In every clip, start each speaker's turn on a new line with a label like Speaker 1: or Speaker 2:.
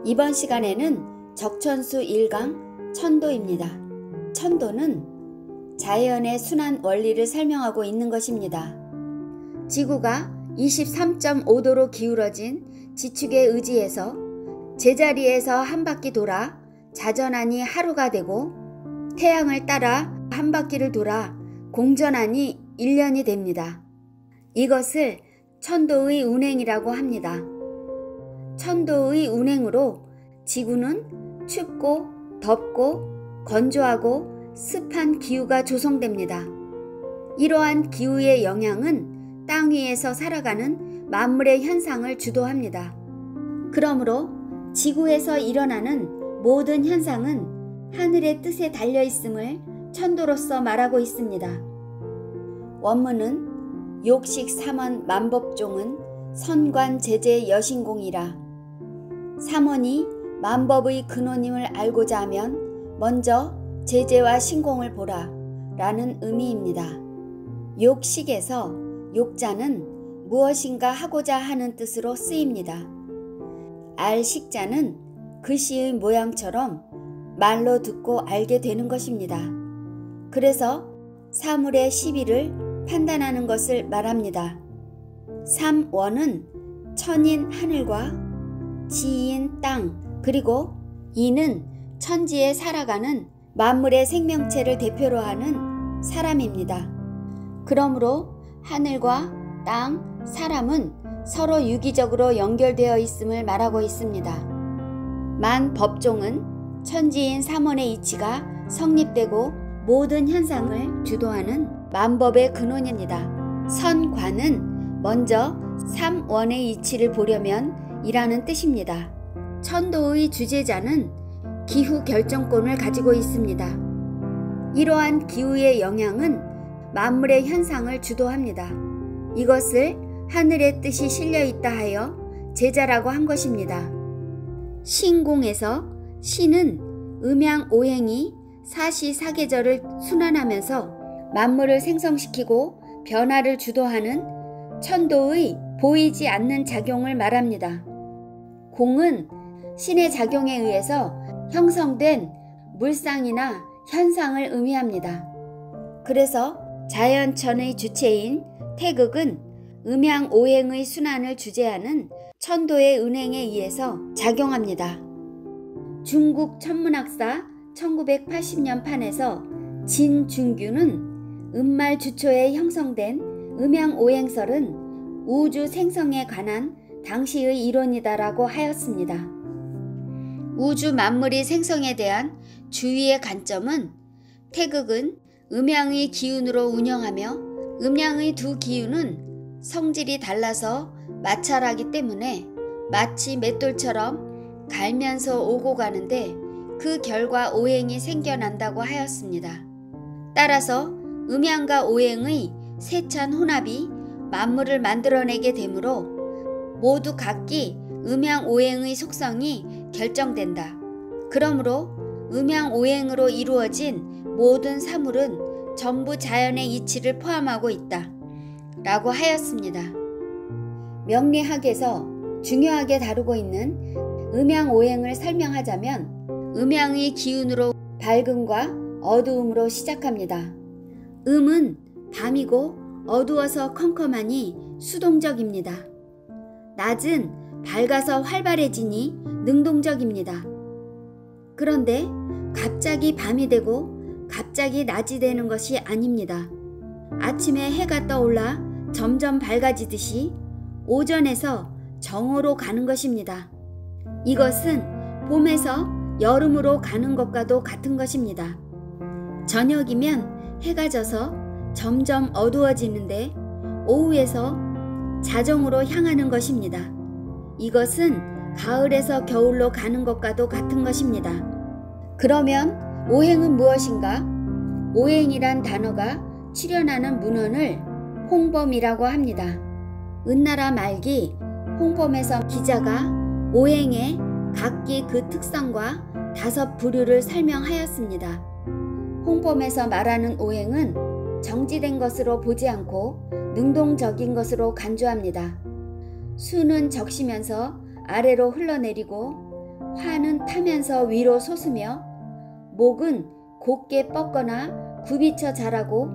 Speaker 1: 이번 시간에는 적천수 1강 천도입니다. 천도는 자연의 순환 원리를 설명하고 있는 것입니다. 지구가 23.5도로 기울어진 지축에 의지해서 제자리에서 한 바퀴 돌아 자전하니 하루가 되고, 태양을 따라 한 바퀴를 돌아 공전하니 1년이 됩니다. 이것을 천도의 운행이라고 합니다. 천도의 운행으로 지구는 춥고 덥고 건조하고 습한 기후가 조성됩니다. 이러한 기후의 영향은 땅 위에서 살아가는 만물의 현상을 주도합니다. 그러므로 지구에서 일어나는 모든 현상은 하늘의 뜻에 달려있음을 천도로서 말하고 있습니다. 원문은 욕식 삼원 만법종은 선관제재 여신공이라. 삼원이 만법의 근원임을 알고자 하면 먼저 제재와 신공을 보라 라는 의미입니다. 욕식에서 욕자는 무엇인가 하고자 하는 뜻으로 쓰입니다. 알식자는 글씨의 모양처럼 말로 듣고 알게 되는 것입니다. 그래서 사물의 시비를 판단하는 것을 말합니다. 삼원은 천인 하늘과 지인 땅, 그리고 이는 천지에 살아가는 만물의 생명체를 대표로 하는 사람입니다. 그러므로 하늘과 땅, 사람은 서로 유기적으로 연결되어 있음을 말하고 있습니다. 만법종은 천지인 삼원의 이치가 성립되고 모든 현상을 주도하는 만법의 근원입니다. 선관은 먼저 삼원의 이치를 보려면 이라는 뜻입니다. 천도의 주재자는 기후 결정권을 가지고 있습니다. 이러한 기후의 영향은 만물의 현상을 주도합니다. 이것을 하늘의 뜻이 실려있다 하여 제자라고 한 것입니다. 신공에서 신은 음양오행이 사시사계절을 순환하면서 만물을 생성시키고 변화를 주도하는 천도의 보이지 않는 작용을 말합니다. 공은 신의 작용에 의해서 형성된 물상이나 현상을 의미합니다. 그래서 자연천의 주체인 태극은 음양오행의 순환을 주재하는 천도의 은행에 의해서 작용합니다. 중국 천문학사 1980년 판에서 진중규는 음말 주초에 형성된 음양오행설은 우주 생성에 관한 당시의 이론이다라고 하였습니다. 우주 만물의 생성에 대한 주위의 관점은 태극은 음양의 기운으로 운영하며 음양의 두 기운은 성질이 달라서 마찰하기 때문에 마치 맷돌처럼 갈면서 오고 가는데 그 결과 오행이 생겨난다고 하였습니다. 따라서 음양과 오행의 세찬 혼합이 만물을 만들어내게 되므로 모두 각기 음양오행의 속성이 결정된다. 그러므로 음양오행으로 이루어진 모든 사물은 전부 자연의 이치를 포함하고 있다 라고 하였습니다. 명리학에서 중요하게 다루고 있는 음양오행을 설명하자면 음양의 기운으로 밝음과 어두움으로 시작합니다. 음은 밤이고 어두워서 컴컴하니 수동적입니다. 낮은 밝아서 활발해지니 능동적입니다. 그런데 갑자기 밤이 되고 갑자기 낮이 되는 것이 아닙니다. 아침에 해가 떠올라 점점 밝아지듯이 오전에서 정오로 가는 것입니다. 이것은 봄에서 여름으로 가는 것과도 같은 것입니다. 저녁이면 해가 져서 점점 어두워지는데 오후에서 자정으로 향하는 것입니다. 이것은 가을에서 겨울로 가는 것과도 같은 것입니다. 그러면 오행은 무엇인가? 오행이란 단어가 출현하는 문헌을 홍범이라고 합니다. 은나라 말기 홍범에서 기자가 오행의 각기 그 특성과 5부류를 설명하였습니다. 홍범에서 말하는 오행은 정지된 것으로 보지 않고 능동적인 것으로 간주합니다. 수는 적시면서 아래로 흘러내리고 화는 타면서 위로 솟으며 목은 곱게 뻗거나 굽이쳐 자라고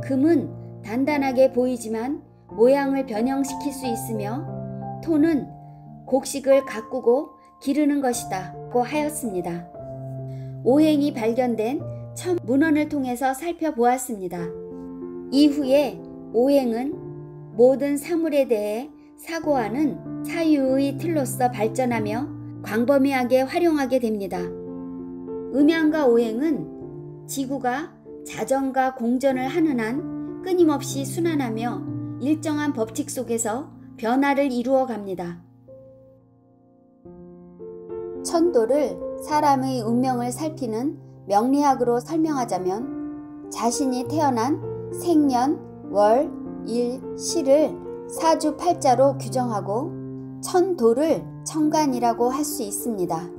Speaker 1: 금은 단단하게 보이지만 모양을 변형시킬 수 있으며 토는 곡식을 가꾸고 기르는 것이다 고 하였습니다. 오행이 발견된 첫 문헌을 통해서 살펴보았습니다. 이후에 오행은 모든 사물에 대해 사고하는 사유의 틀로서 발전하며 광범위하게 활용하게 됩니다. 음양과 오행은 지구가 자전과 공전을 하는 한 끊임없이 순환하며 일정한 법칙 속에서 변화를 이루어 갑니다. 천도를 사람의 운명을 살피는 명리학으로 설명하자면 자신이 태어난 생년, 월, 일, 시를 사주팔자로 규정하고 천도를 천간이라고 할 수 있습니다.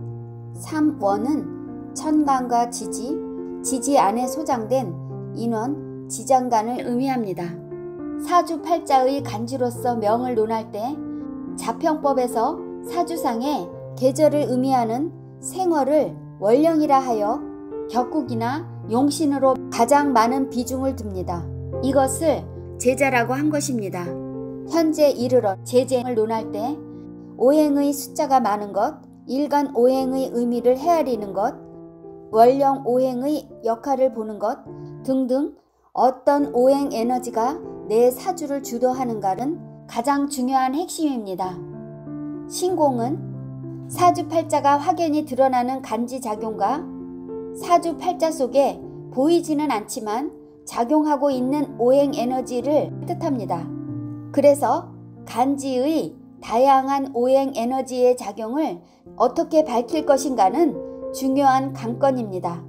Speaker 1: 삼원은 천간과 지지, 지지 안에 소장된 인원, 지장간을 의미합니다. 사주팔자의 간지로서 명을 논할 때 자평법에서 사주상의 계절을 의미하는 생월을 월령이라 하여 격국이나 용신으로 가장 많은 비중을 둡니다. 이것을 제자라고 한 것입니다. 현재 이르러 제쟁을 논할 때 오행의 숫자가 많은 것, 일간 오행의 의미를 헤아리는 것, 월령 오행의 역할을 보는 것 등등 어떤 오행 에너지가 내 사주를 주도하는가는 가장 중요한 핵심입니다. 신공은 사주팔자가 확연히 드러나는 간지작용과 사주팔자 속에 보이지는 않지만 작용하고 있는 오행 에너지를 뜻합니다. 그래서 간지의 다양한 오행 에너지의 작용을 어떻게 밝힐 것인가는 중요한 관건입니다.